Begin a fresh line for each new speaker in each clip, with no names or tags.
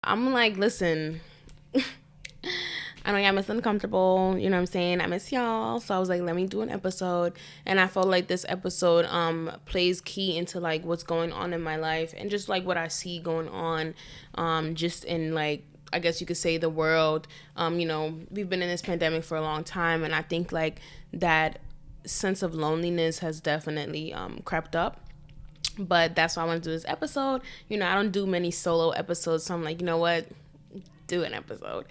I'm like, listen, I know y'all miss uncomfortable, you know what I'm saying? I miss y'all. So I was like, let me do an episode. And I felt like this episode plays key into like what's going on in my life and just like what I see going on just in like I guess you could say the world. We've been in this pandemic for a long time and I think like that sense of loneliness has definitely crept up, but that's why I want to do this episode. I don't do many solo episodes, so I'm like, you know what? Do an episode.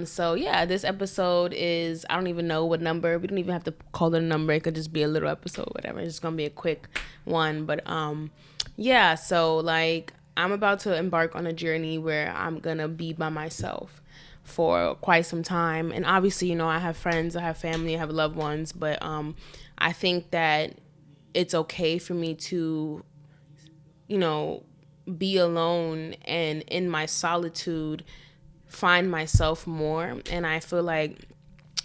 So yeah, this episode is, I don't even know what number. We don't even have to call it a number. It could just be a little episode, whatever. It's just gonna be a quick one. But yeah. So like, I'm about to embark on a journey where I'm gonna be by myself for quite some time. And obviously, I have friends, I have family, I have loved ones, but I think that it's okay for me to, you know, be alone and in my solitude find myself more. And I feel like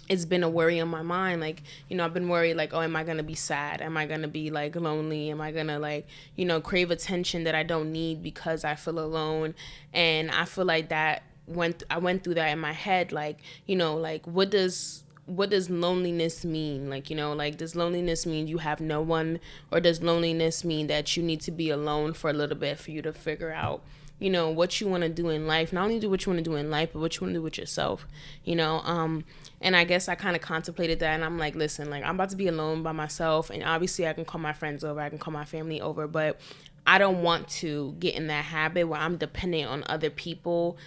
it's been a worry on my mind. Like, I've been worried, like, oh, am I going to be sad? Am I going to be like lonely? Am I going to like, crave attention that I don't need because I feel alone? And I feel like I went through that in my head. Like, like what does loneliness mean? Like, like, does loneliness mean you have no one, or does loneliness mean that you need to be alone for a little bit for you to figure out what you want to do in life? Not only do what you want to do in life, but what you want to do with yourself. And I guess I kind of contemplated that, and I'm like, listen, like, I'm about to be alone by myself, and obviously I can call my friends over, I can call my family over, but I don't want to get in that habit where I'm dependent on other people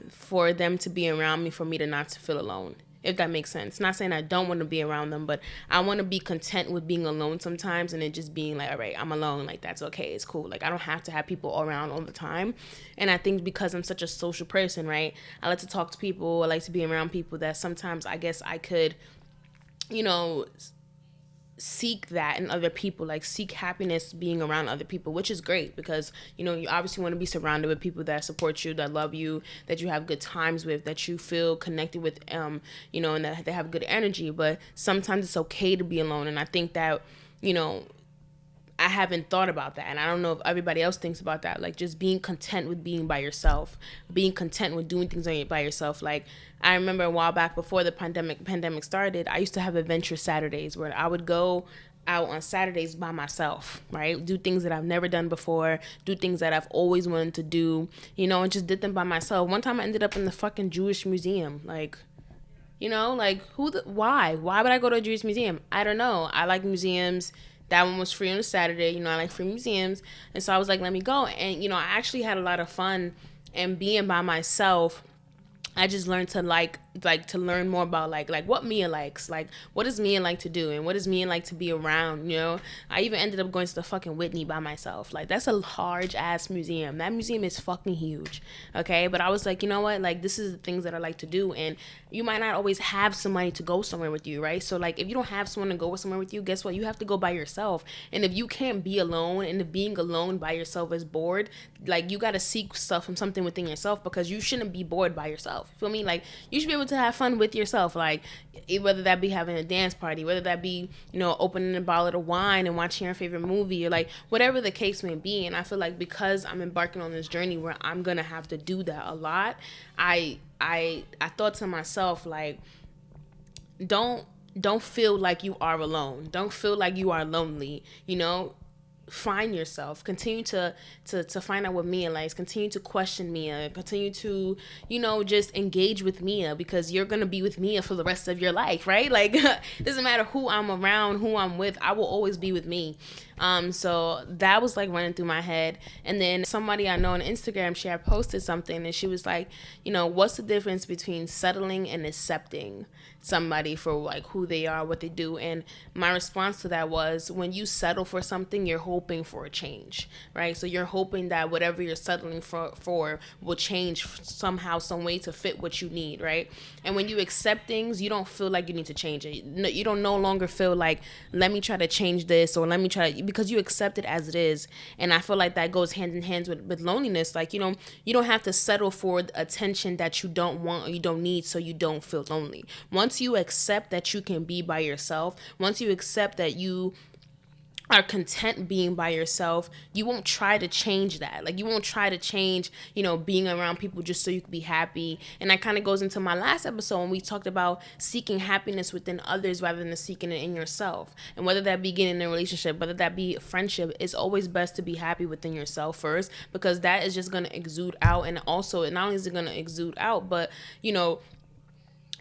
for them to be around me, for me to not to feel alone, if that makes sense. Not saying I don't want to be around them, but I want to be content with being alone sometimes, and it just being like, all right, I'm alone. Like, that's okay. It's cool. Like, I don't have to have people around all the time. And I think because I'm such a social person, right? I like to talk to people. I like to be around people, that sometimes I guess I could, you know, seek that in other people, like seek happiness being around other people, which is great because you obviously want to be surrounded with people that support you, that love you, that you have good times with, that you feel connected with, and that they have good energy. But sometimes it's okay to be alone, and I think that you know I haven't thought about that, and I don't know if everybody else thinks about that. Like, just being content with being by yourself, being content with doing things by yourself. Like, I remember a while back before the pandemic started, I used to have adventure Saturdays where I would go out on Saturdays by myself, right? Do things that I've never done before, do things that I've always wanted to do, and just did them by myself. One time I ended up in the fucking Jewish museum, like. Like, why would I go to a Jewish museum? I don't know. I like museums. That one was free on a Saturday. I like free museums. And so I was like, let me go. And, I actually had a lot of fun. And being by myself, I just learned to like to learn more about like what Mia likes, like what does Mia like to do, and what does Mia like to be around. I even ended up going to the fucking Whitney by myself. Like, that's a large ass museum. That museum is fucking huge. Okay, but I was like, you know what, like, this is the things that I like to do. And you might not always have somebody to go somewhere with you, right? So like, if you don't have someone to go somewhere with you, guess what, you have to go by yourself. And if you can't be alone, and if being alone by yourself is bored, like, you got to seek stuff from something within yourself, because you shouldn't be bored by yourself. Feel me? Like, you should be able to have fun with yourself. Like, whether that be having a dance party, whether that be, opening a bottle of wine and watching your favorite movie, or like whatever the case may be. And I feel like because I'm embarking on this journey where I'm gonna have to do that a lot, I thought to myself, like, don't don't feel like you are alone. Don't feel like you are lonely. Find yourself. Continue to find out what Mia likes. Continue to question Mia. Continue to just engage with Mia, because you're gonna be with Mia for the rest of your life, right? Like, doesn't matter who I'm around, who I'm with, I will always be with me. So that was like running through my head. And then somebody I know on Instagram, she had posted something, and she was like, what's the difference between settling and accepting somebody for like who they are, what they do? And my response to that was, when you settle for something, you're hoping for a change, right? So you're hoping that whatever you're settling for will change somehow, some way, to fit what you need, right? And when you accept things, you don't feel like you need to change it. You don't no longer feel like, let me try to change this, or let me try to, because you accept it as it is. And I feel like that goes hand in hand with loneliness. Like, you don't have to settle for attention that you don't want or you don't need, so you don't feel lonely. Once you accept that you can be by yourself, once you accept that you are content being by yourself, you won't try to change that. Like, you won't try to change, being around people just so you can be happy. And that kind of goes into my last episode when we talked about seeking happiness within others rather than seeking it in yourself. And whether that be getting in a relationship, whether that be a friendship, it's always best to be happy within yourself first, because that is just going to exude out. And also, not only is it going to exude out, but,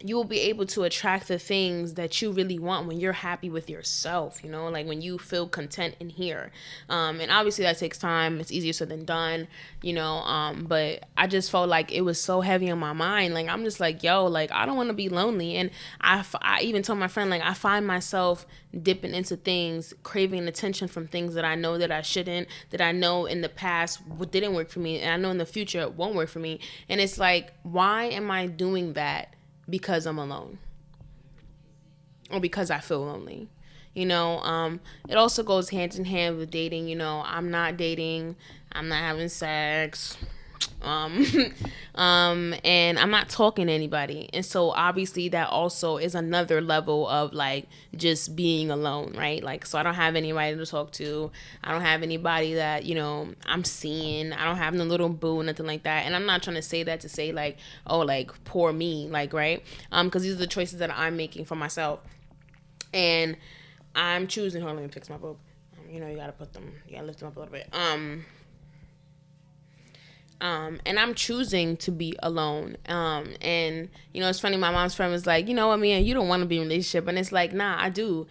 you will be able to attract the things that you really want when you're happy with yourself, like when you feel content in here. And obviously that takes time. It's easier said than done, but I just felt like it was so heavy on my mind. Like, I'm just like, yo, like, I don't want to be lonely. And I even told my friend, like, I find myself dipping into things, craving attention from things that I know that I shouldn't, that I know in the past didn't work for me, and I know in the future it won't work for me. And it's like, why am I doing that? Because I'm alone, or because I feel lonely. It also goes hand in hand with dating. I'm not dating, I'm not having sex, and I'm not talking to anybody. And so obviously that also is another level of like just being alone, right? Like, so I don't have anybody to talk to. I don't have anybody that, I'm seeing. I don't have no little boo, nothing like that. And I'm not trying to say that to say like, oh, like poor me, like, right? Because these are the choices that I'm making for myself. And I'm choosing, hold on, let me fix my boob. You gotta lift them up a little bit. And I'm choosing to be alone. And it's funny, my mom's friend was like, you know what, Mia, you don't want to be in a relationship. And it's like, nah, I do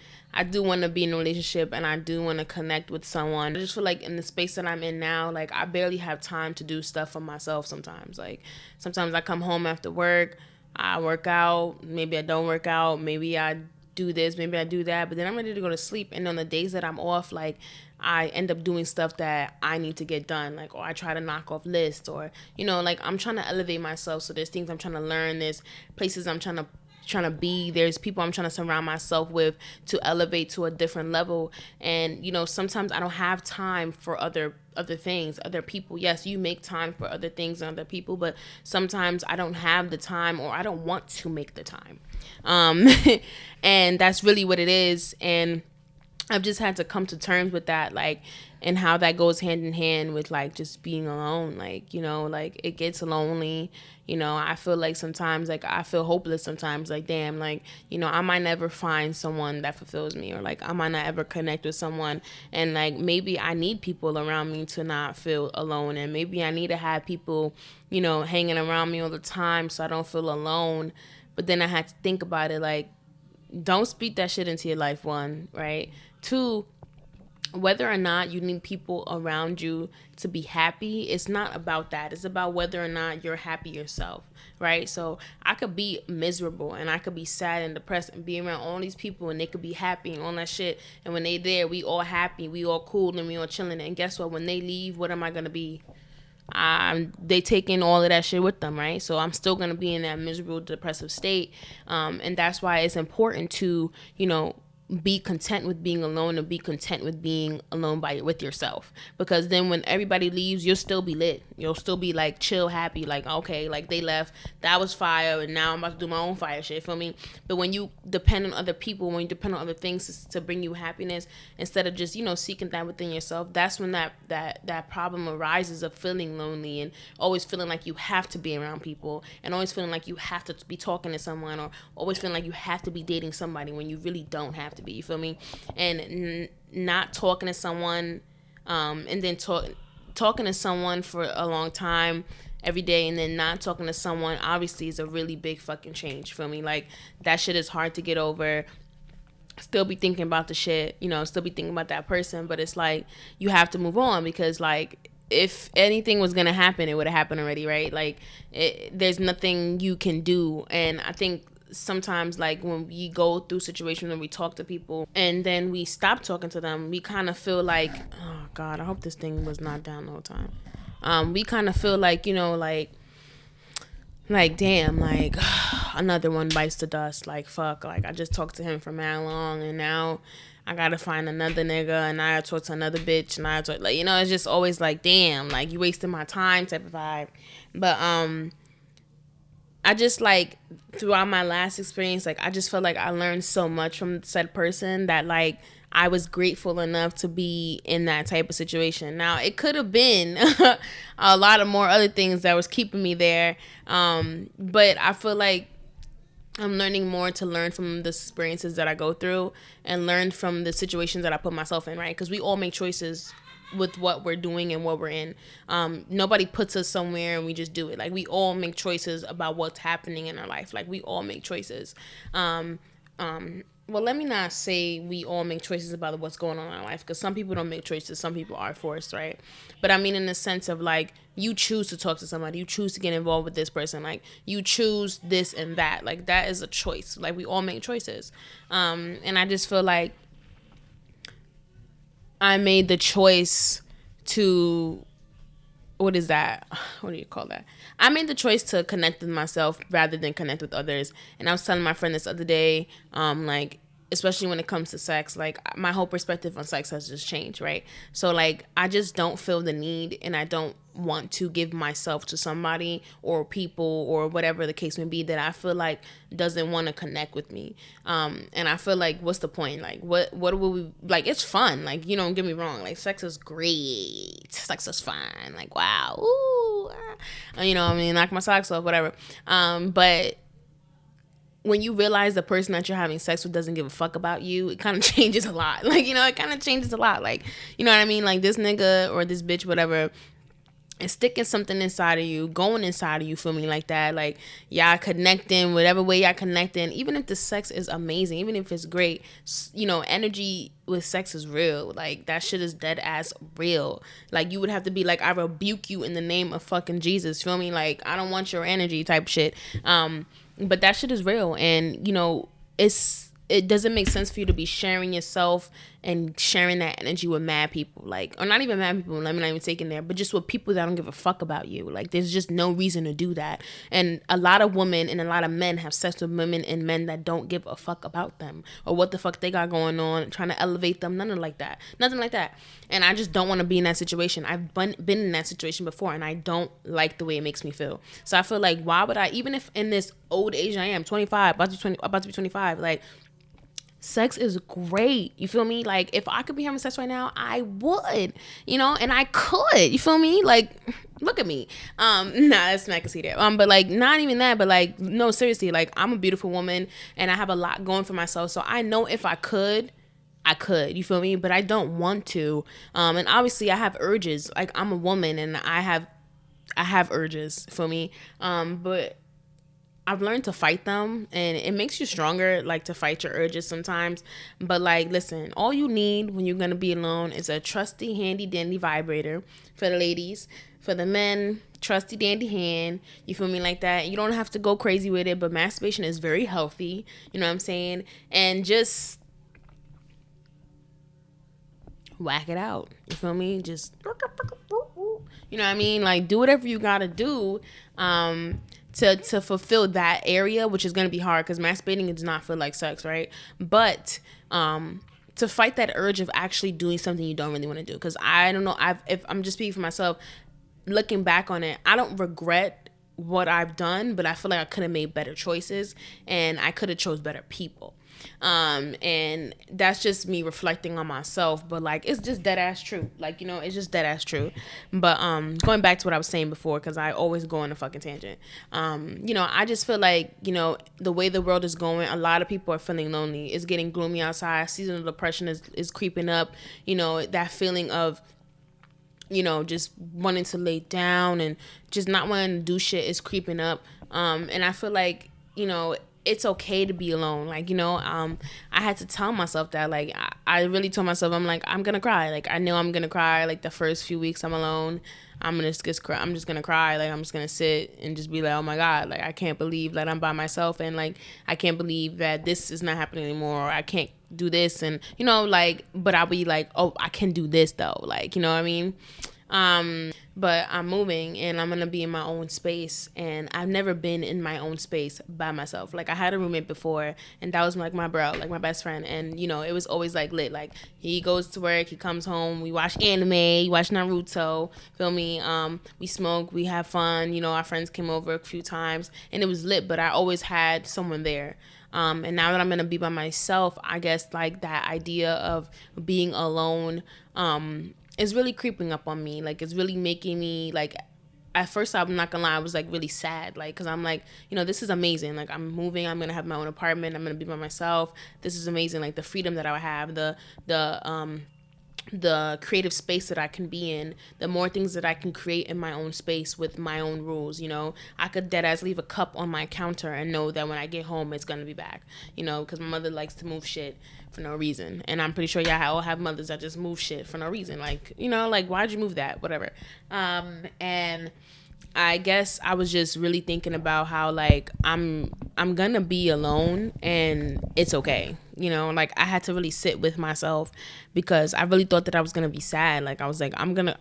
want to be in a relationship, and I do want to connect with someone. I just feel like in the space that I'm in now, like, I barely have time to do stuff for myself sometimes. Like, sometimes I come home after work, I work out, maybe I don't work out, maybe I do this, maybe I do that, but then I'm ready to go to sleep. And on the days that I'm off, like, I end up doing stuff that I need to get done, like, or I try to knock off lists, or like, I'm trying to elevate myself. So there's things I'm trying to learn, there's places I'm trying to be, there's people I'm trying to surround myself with to elevate to a different level. And sometimes I don't have time for other things, other people. Yes, you make time for other things and other people, but sometimes I don't have the time, or I don't want to make the time. And that's really what it is. And I've just had to come to terms with that, like, and how that goes hand in hand with, like, just being alone. Like, like, it gets lonely. I feel like sometimes, like, I feel hopeless sometimes, like, damn, like, I might never find someone that fulfills me, or like, I might not ever connect with someone. And like, maybe I need people around me to not feel alone, and maybe I need to have people, hanging around me all the time so I don't feel alone. But then I had to think about it, like, don't speak that shit into your life, one, right? Two, whether or not you need people around you to be happy, it's not about that. It's about whether or not you're happy yourself, right? So I could be miserable, and I could be sad and depressed, and be around all these people, and they could be happy and all that shit. And when they there, we all happy, we all cool, and we all chilling. And guess what? When they leave, what am I gonna be? They taking all of that shit with them, right? So I'm still gonna be in that miserable, depressive state. And that's why it's important to, be content with being alone, and be content with being alone with yourself. Because then when everybody leaves, you'll still be lit. You'll still be like chill, happy, like, okay, like, they left, that was fire, and now I'm about to do my own fire shit, feel me? But when you depend on other people, when you depend on other things to bring you happiness, instead of just, seeking that within yourself, that's when that problem arises of feeling lonely, and always feeling like you have to be around people, and always feeling like you have to be talking to someone, or always feeling like you have to be dating somebody when you really don't have to be, you feel me? And not talking to someone, and then talking to someone for a long time every day, and then not talking to someone, obviously, is a really big fucking change, feel me? Like, that shit is hard to get over. Still be thinking about the shit, still be thinking about that person, but it's like, you have to move on, because, like, if anything was gonna happen, it would have happened already, right? Like, there's nothing you can do. And I think sometimes, like, when we go through situations and we talk to people and then we stop talking to them, we kind of feel like, oh god, I hope this thing was not down the whole time. We kind of feel like, like damn, like, another one bites the dust, like, fuck, like, I just talked to him for mad long, and now I gotta find another nigga, and I talk to another bitch, and I talk, like, it's just always like, damn, like, you wasting my time type of vibe. But I just, like, throughout my last experience, like, I just felt like I learned so much from said person that, like, I was grateful enough to be in that type of situation. Now, it could have been a lot of more other things that was keeping me there. But I feel like I'm learning more to learn from the experiences that I go through and learn from the situations that I put myself in, right? Because we all make choices with what we're doing and what we're in. Nobody puts us somewhere and we just do it. Like, we all make choices about what's happening in our life. Like, we all make choices. Well, let me not say we all make choices about what's going on in our life, because some people don't make choices. Some people are forced, right? But I mean, in the sense of, like, you choose to talk to somebody, you choose to get involved with this person, like, you choose this and that. Like, that is a choice. Like, we all make choices. And I just feel like I made the choice to, what is that? What do you call that? I made the choice to connect with myself rather than connect with others. And I was telling my friend this other day, like, especially when it comes to sex, like, my whole perspective on sex has just changed, right? So, like, I just don't feel the need, and I don't want to give myself to somebody or people or whatever the case may be that I feel like doesn't want to connect with me. And I feel like, what's the point? Like, what will we, like, it's fun. Like, you don't get me wrong. Like, sex is great. Sex is fun. Like, wow. Ooh. You know, I mean, knock my socks off, whatever. But when you realize the person that you're having sex with doesn't give a fuck about you, it kind of changes a lot. Like, you know, it kind of changes a lot. Like, you know what I mean? Like, this nigga or this bitch, whatever, and sticking something inside of you, going inside of you, feel me, like that. Like, y'all connecting, whatever way y'all connecting, even if the sex is amazing, even if it's great, you know, energy with sex is real. Like, that shit is dead ass real. Like, you would have to be like, I rebuke you in the name of fucking Jesus, feel me? Like, I don't want your energy type shit. But that shit is real. And, you know, it doesn't make sense for you to be sharing yourself and sharing that energy with mad people, like, or not even mad people, let me not even take in there, but just with people that don't give a fuck about you. Like, there's just no reason to do that. And a lot of women and a lot of men have sex with women and men that don't give a fuck about them or what the fuck they got going on, trying to elevate them, nothing like that. And I just don't want to be in that situation. I've been in that situation before, and I don't like the way it makes me feel. So I feel like, why would I, even if in this old age I am, 25, about to be 25, like, sex is great. You feel me? Like, if I could be having sex right now, I would, you know, and I could, you feel me? Like, look at me. That's not conceited. But like, not even that, but like, no, seriously, like, I'm a beautiful woman and I have a lot going for myself. So I know if I could, you feel me? But I don't want to. And obviously I have urges. Like, I'm a woman and I have urges, feel me? But I've learned to fight them, and it makes you stronger, like, to fight your urges sometimes. But like, listen, all you need when you're gonna be alone is a trusty, handy dandy vibrator for the ladies. For the men, trusty dandy hand. You feel me, like that? You don't have to go crazy with it, but masturbation is very healthy. You know what I'm saying? And just whack it out. You feel me? Just, you know what I mean? Like, do whatever you gotta do. To fulfill that area, which is going to be hard because masturbating does not feel like sex, right? But to fight that urge of actually doing something you don't really want to do. Because I don't know, if I'm just speaking for myself, looking back on it, I don't regret what I've done, but I feel like I could have made better choices and I could have chose better people. And that's just me reflecting on myself, but like, it's just dead ass true. Like, you know, it's just dead ass true. But going back to what I was saying before, because I always go on a fucking tangent. You know, I just feel like, you know, the way the world is going, a lot of people are feeling lonely. It's getting gloomy outside. Seasonal depression is creeping up. You know, that feeling of, you know, just wanting to lay down and just not wanting to do shit is creeping up. And I feel like, you know, it's okay to be alone. Like, you know, I had to tell myself that, like, I really told myself, I'm like, I'm gonna cry. Like, I know I'm gonna cry. Like, the first few weeks I'm alone, I'm just gonna cry. Like, I'm just gonna sit and just be like, oh my God, like, I can't believe that I'm by myself, and like, I can't believe that this is not happening anymore, or I can't do this, and, you know, like, but I'll be like, oh, I can do this though, like, you know what I mean? But I'm moving and I'm gonna be in my own space, and I've never been in my own space by myself. Like I had a roommate before, and that was like my bro, like my best friend, and it was always like lit. Like he goes to work, he comes home, we watch anime, we watch Naruto, feel me? We smoke, we have fun. Our friends came over a few times, and it was lit. But I always had someone there. And now that I'm gonna be by myself, I guess like that idea of being alone is really creeping up on me. Like it's really making me like. At first, I'm not gonna lie, I was like really sad, like, cause I'm like, this is amazing. Like I'm moving, I'm gonna have my own apartment, I'm gonna be by myself. This is amazing. Like the freedom that I have, the creative space that I can be in, the more things that I can create in my own space with my own rules. I could dead ass leave a cup on my counter and know that when I get home it's gonna be back. Because my mother likes to move shit for no reason, and I'm pretty sure y'all all have mothers that just move shit for no reason. Like like why'd you move that? Whatever. And I guess I was just really thinking about how like I'm gonna be alone and it's okay. Like I had to really sit with myself because I really thought that I was gonna be sad. Like I was like, I'm gonna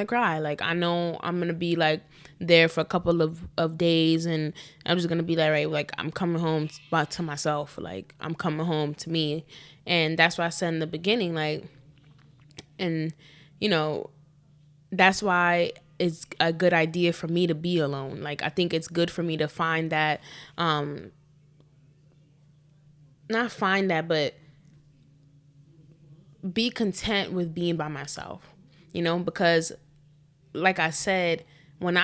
cry. Like I know I'm gonna be like there for a couple of days, and I'm just gonna be like, right, like I'm coming home back to myself. Like I'm coming home to me. And that's what I said in the beginning, like, and you know that's why it's a good idea for me to be alone. Like I think it's good for me to find that not find that, but be content with being by myself. Because like I said, when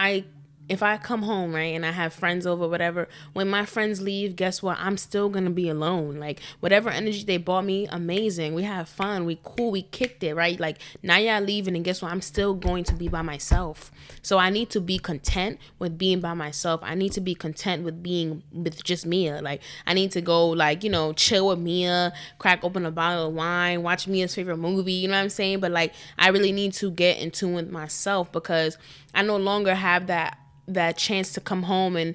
if I come home, right, and I have friends over, whatever, when my friends leave, guess what? I'm still going to be alone. Like, whatever energy they brought me, amazing. We have fun. We cool. We kicked it, right? Like, now y'all leaving, and guess what? I'm still going to be by myself. So I need to be content with being by myself. I need to be content with being with just Mia. Like, I need to go, like, chill with Mia, crack open a bottle of wine, watch Mia's favorite movie, you know what I'm saying? But, like, I really need to get in tune with myself because I no longer have that chance to come home and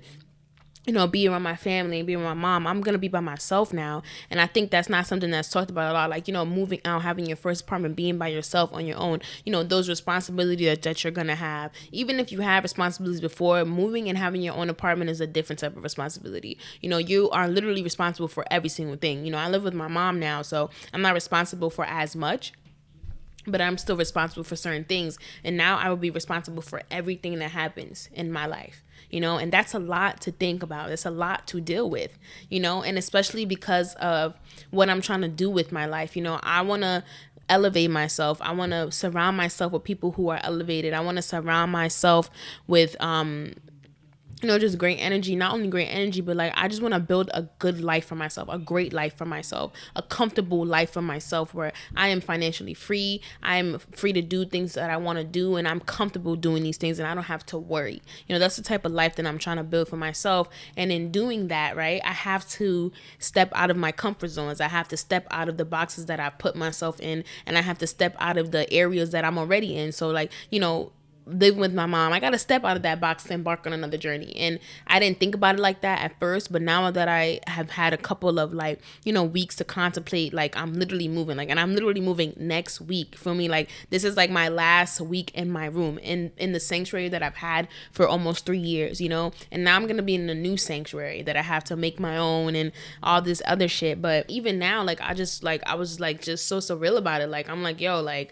be around my family and be around my mom. I'm gonna be by myself now, and I think that's not something that's talked about a lot. Like moving out, having your first apartment, being by yourself on your own. Those responsibilities that you're gonna have. Even if you have responsibilities before, moving and having your own apartment is a different type of responsibility. You are literally responsible for every single thing. I live with my mom now, so I'm not responsible for as much, but I'm still responsible for certain things. And now I will be responsible for everything that happens in my life, and that's a lot to think about. It's a lot to deal with, and especially because of what I'm trying to do with my life. I want to elevate myself. I want to surround myself with people who are elevated. I want to surround myself with, just great energy. Not only great energy, but like I just want to build a good life for myself, a great life for myself, a comfortable life for myself where I am financially free. I am free to do things that I want to do, and I'm comfortable doing these things, and I don't have to worry. That's the type of life that I'm trying to build for myself. And in doing that, right, I have to step out of my comfort zones. I have to step out of the boxes that I put myself in, and I have to step out of the areas that I'm already in. So like, living with my mom, I gotta step out of that box to embark on another journey. And I didn't think about it like that at first, but now that I have had a couple of like weeks to contemplate, like I'm literally moving, like, and I'm literally moving next week. Feel me? Like this is like my last week in my room in the sanctuary that I've had for almost 3 years, and now I'm gonna be in a new sanctuary that I have to make my own and all this other shit. But even now, like I was like just so surreal about it. Like I'm like, yo, like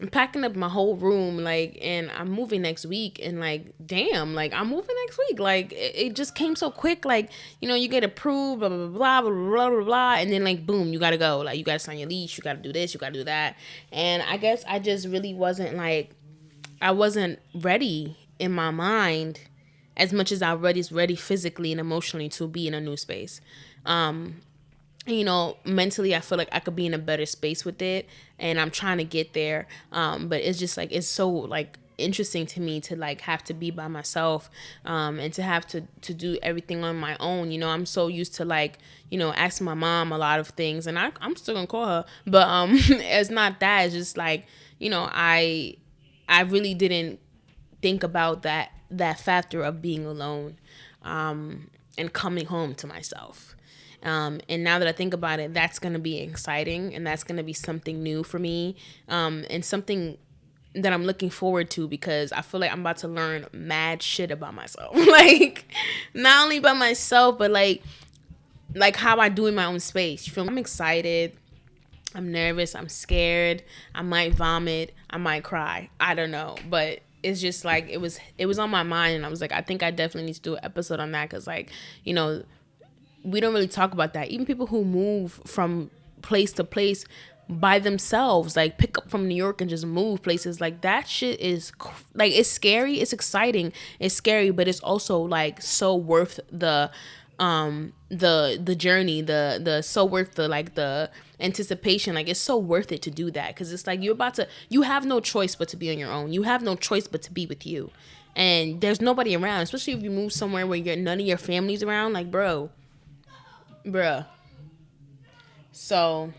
I'm packing up my whole room, like, and I'm moving next week, and like, damn, like, I'm moving next week. Like, it just came so quick. Like, you get approved, blah, blah, blah, blah, blah, blah, blah, and then, like, boom, you gotta go. Like, you gotta sign your lease, you gotta do this, you gotta do that. And I guess I just really wasn't, like, I wasn't ready in my mind as much as I was ready physically and emotionally to be in a new space. Mentally I feel like I could be in a better space with it, and I'm trying to get there. But it's just like, it's so like interesting to me to like have to be by myself, and to have to do everything on my own. I'm so used to like, asking my mom a lot of things, and I'm still gonna call her, but it's not that. It's just like, I really didn't think about that factor of being alone, and coming home to myself. And now that I think about it, that's going to be exciting, and that's going to be something new for me, and something that I'm looking forward to, because I feel like I'm about to learn mad shit about myself. Like, not only about myself, but like how I do in my own space. You feel me? I'm excited. I'm nervous. I'm scared. I might vomit. I might cry. I don't know, but it's just like it was on my mind, and I was like, I think I definitely need to do an episode on that, because like, you know, we don't really talk about that. Even people who move from place to place by themselves, like pick up from New York and just move places, like that shit is like, it's scary, it's exciting, it's scary, but it's also like so worth the journey, the so worth the, like, the anticipation. Like, it's so worth it to do that, because it's like you have no choice but to be on your own. You have no choice but to be with you, and there's nobody around, especially if you move somewhere where none of your family's around. Like, bruh. So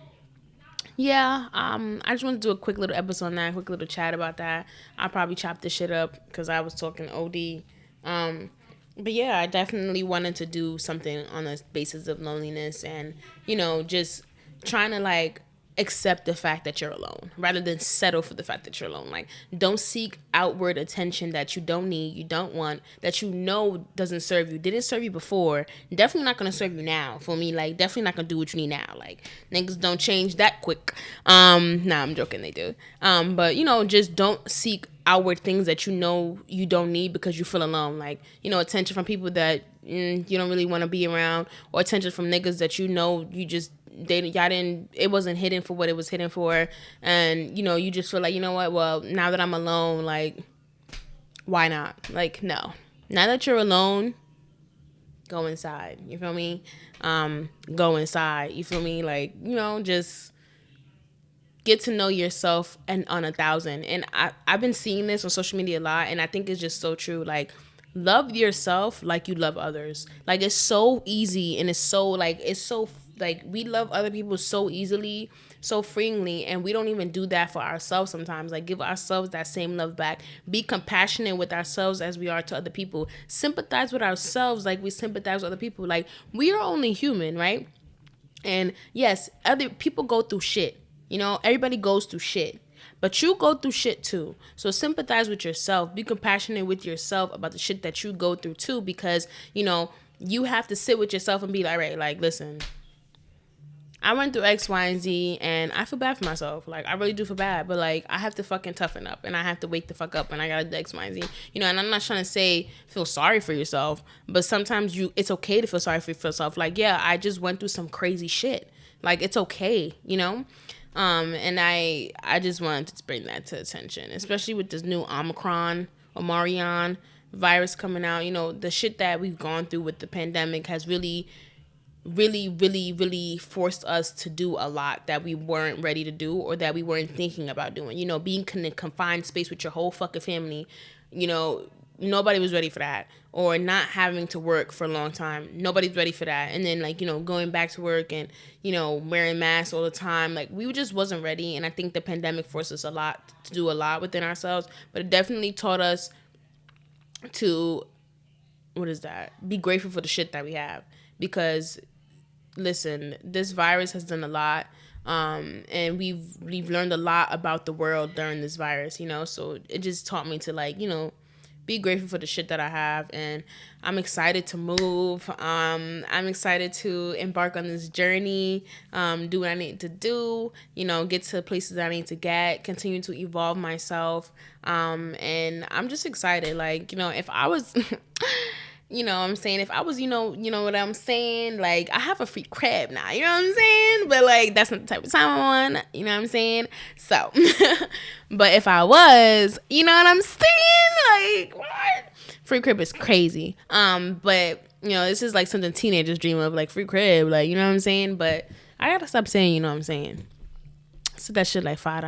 yeah, I just want to do a quick little episode on that, quick little chat about that. I'll probably chop this shit up because I was talking OD. But yeah, I definitely wanted to do something on the basis of loneliness, and, you know, just trying to like accept the fact that you're alone rather than settle for the fact that you're alone. Like, don't seek outward attention that you don't need, you don't want, that you know doesn't serve you, didn't serve you before, definitely not gonna serve you now. For me, like, definitely not gonna do what you need now. Like, niggas don't change that quick. Nah, I'm joking, they do. But, you know, just don't seek outward things that you know you don't need because you feel alone. Like, you know, attention from people that you don't really want to be around, or attention from niggas that you know you just, it wasn't hidden for what it was hidden for. And, you know, you just feel like, you know what, well, now that I'm alone, like, why not? Like, no. Now that you're alone, go inside. You feel me? Go inside. You feel me? Like, you know, just get to know yourself and on 1,000. And I've been seeing this on social media a lot, and I think it's just so true. Like, love yourself like you love others. Like, it's so easy, and it's so like we love other people so easily, so freely, and we don't even do that for ourselves sometimes. Like, give ourselves that same love back. Be compassionate with ourselves as we are to other people. Sympathize with ourselves like we sympathize with other people. Like, we are only human, right? And yes, other people go through shit. You know, everybody goes through shit. But you go through shit too. So sympathize with yourself. Be compassionate with yourself about the shit that you go through too. Because, you know, you have to sit with yourself and be like, right, like, listen, I went through X, Y, and Z, and I feel bad for myself. Like, I really do feel bad. But, like, I have to fucking toughen up, and I have to wake the fuck up, and I gotta do X, Y, and Z. You know, and I'm not trying to say feel sorry for yourself, but sometimes it's okay to feel sorry for yourself. Like, yeah, I just went through some crazy shit. Like, it's okay, you know? And I just wanted to bring that to attention, especially with this new Omicron virus coming out. You know, the shit that we've gone through with the pandemic has really forced us to do a lot that we weren't ready to do, or that we weren't thinking about doing. You know, being in a confined space with your whole fucking family, you know, nobody was ready for that. Or not having to work for a long time, nobody's ready for that. And then, like, you know, going back to work and, you know, wearing masks all the time, like, we just wasn't ready. And I think the pandemic forced us to do a lot within ourselves, but it definitely taught us to, be grateful for the shit that we have. Because, listen, this virus has done a lot. And we've learned a lot about the world during this virus, you know, so it just taught me to, like, you know, be grateful for the shit that I have. And I'm excited to move. I'm excited to embark on this journey, do what I need to do, you know, get to places that I need to get, continue to evolve myself. And I'm just excited. Like, you know, if I was, you know what I'm saying? If I was, you know what I'm saying? Like, I have a free crib now, you know what I'm saying? But, like, that's not the type of time I'm on, you know what I'm saying? So, but if I was, you know what I'm saying? Like, what? Free crib is crazy. But, you know, this is like something teenagers dream of, like, free crib, like, you know what I'm saying? But I gotta stop saying, you know what I'm saying? I said that shit like five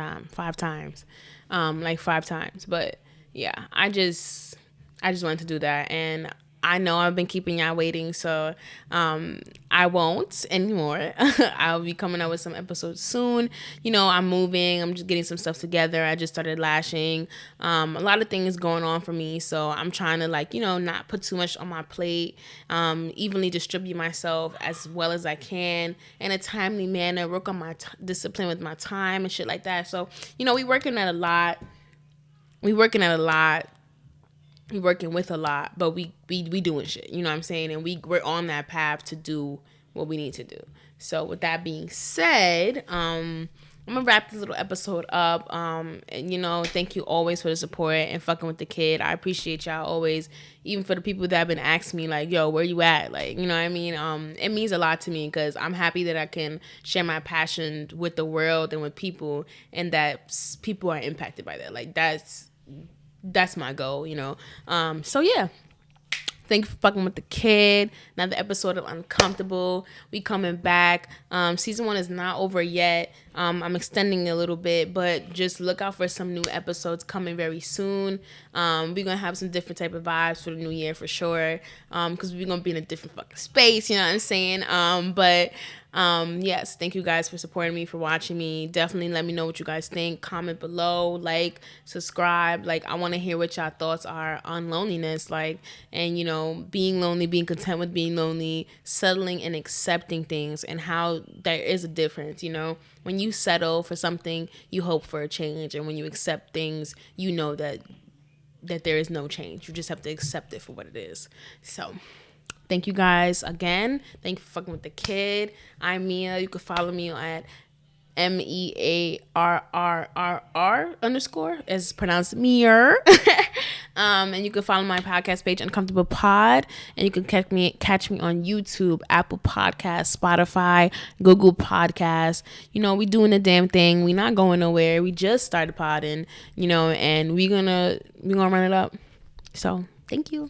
times. Like 5 times. But, yeah, I just wanted to do that. And I know I've been keeping y'all waiting, so I won't anymore. I'll be coming out with some episodes soon. You know, I'm moving. I'm just getting some stuff together. I just started lashing. A lot of things going on for me, so I'm trying to, like, you know, not put too much on my plate, evenly distribute myself as well as I can in a timely manner, work on my discipline with my time and shit like that. So, you know, we working at a lot. we working at a lot. We working with a lot, but we doing shit. You know what I'm saying? And we're on that path to do what we need to do. So with that being said, I'm gonna wrap this little episode up. And thank you always for the support and fucking with the kid. I appreciate y'all always, even for the people that have been asking me like, yo, where you at? Like, you know what I mean? It means a lot to me because I'm happy that I can share my passion with the world and with people, and that people are impacted by that. Like that's my goal, so yeah. Thank you for fucking with the kid. Another episode of Uncomfortable. We coming back. Season 1 is not over yet. I'm extending a little bit, but just look out for some new episodes coming very soon. We're gonna have some different type of vibes for the new year for sure. Because we're gonna be in a different fucking space, you know what I'm saying? Yes, thank you guys for supporting me, for watching me. Definitely let me know what you guys think. Comment below, like, subscribe. Like, I want to hear what y'all thoughts are on loneliness, like, and being lonely, being content with being lonely, settling and accepting things, and how there is a difference. When you settle for something, you hope for a change, and when you accept things, you know that there is no change. You just have to accept it for what it is. So thank you guys again. Thank you for fucking with the kid. I'm Mia. You can follow me at MEARRRR_ as pronounced Meir. And you can follow my podcast page, Uncomfortable Pod, and you can catch me on YouTube, Apple Podcasts, Spotify, Google Podcasts. We doing the damn thing. We not going nowhere. We just started podding, and we gonna run it up. So thank you.